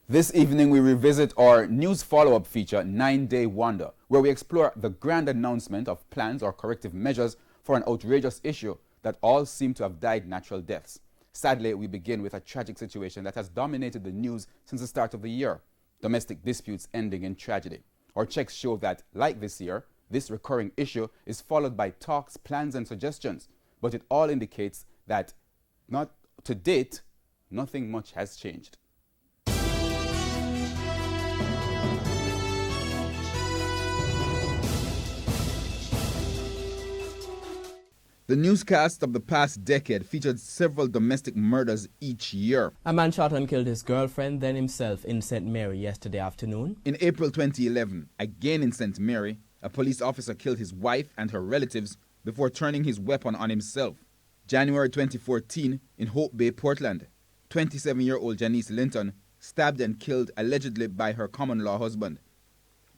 This evening we revisit our news follow-up feature, 9-Day Wonder, where we explore the grand announcement of plans or corrective measures for an outrageous issue that all seem to have died natural deaths. Sadly, we begin with a tragic situation that has dominated the news since the start of the year, domestic disputes ending in tragedy. Our checks show that, like this year, this recurring issue is followed by talks, plans and suggestions, but it all indicates that, not to date, nothing much has changed. The newscasts of the past decade featured several domestic murders each year. A man shot and killed his girlfriend, then himself, in St. Mary yesterday afternoon. In April 2011, again in St. Mary, a police officer killed his wife and her relatives before turning his weapon on himself. January 2014, in Hope Bay, Portland, 27-year-old Janice Linton stabbed and killed allegedly by her common-law husband.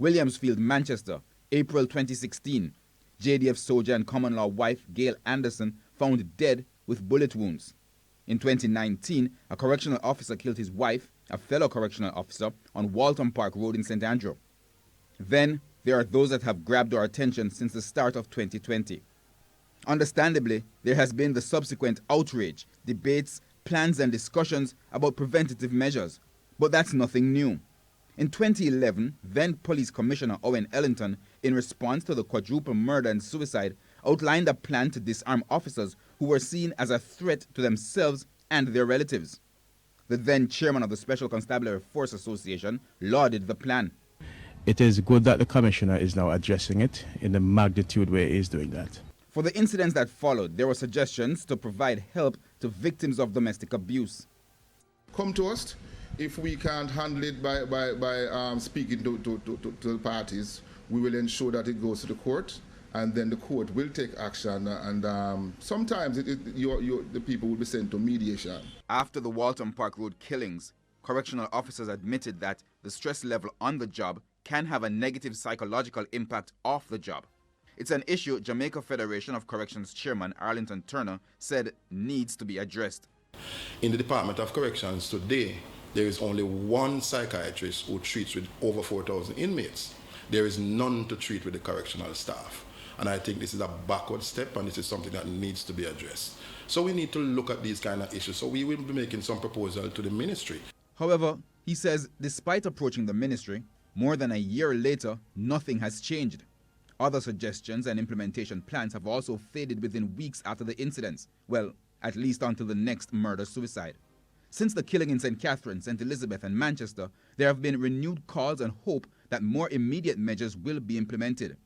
Williamsfield, Manchester, April 2016, JDF soldier and common-law wife Gail Anderson found dead with bullet wounds. In 2019, a correctional officer killed his wife, a fellow correctional officer, on Waltham Park Road in St. Andrew. Then, there are those that have grabbed our attention since the start of 2020. Understandably, there has been the subsequent outrage, debates, plans and discussions about preventative measures, but that's nothing new. In 2011, then Police Commissioner Owen Ellington, in response to the quadruple murder and suicide, outlined a plan to disarm officers who were seen as a threat to themselves and their relatives. The then chairman of the Special Constabulary Force Association lauded the plan. It is good that the Commissioner is now addressing it in the magnitude where he is doing that. For the incidents that followed, there were suggestions to provide help to victims of domestic abuse. Come to us. If we can't handle it by speaking to the parties, we will ensure that it goes to the court, and then the court will take action, and sometimes the people will be sent to mediation. After the Waltham Park Road killings, correctional officers admitted that the stress level on the job can have a negative psychological impact off the job. It's an issue Jamaica Federation of Corrections Chairman Arlington Turner said needs to be addressed. In the Department of Corrections today, there is only one psychiatrist who treats with over 4,000 inmates. There is none to treat with the correctional staff. And I think this is a backward step, and this is something that needs to be addressed. So we need to look at these kind of issues. So we will be making some proposal to the ministry. However, he says despite approaching the ministry, more than a year later, nothing has changed. Other suggestions and implementation plans have also faded within weeks after the incidents. Well, at least until the next murder-suicide. Since the killing in St. Catherine, St. Elizabeth and Manchester, there have been renewed calls and hope that more immediate measures will be implemented.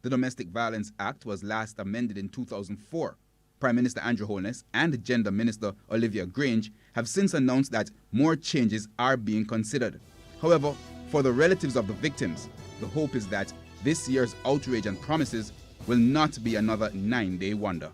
The Domestic Violence Act was last amended in 2004. Prime Minister Andrew Holness and Gender Minister Olivia Grange have since announced that more changes are being considered. However, for the relatives of the victims, the hope is that this year's outrage and promises will not be another 9-day wonder.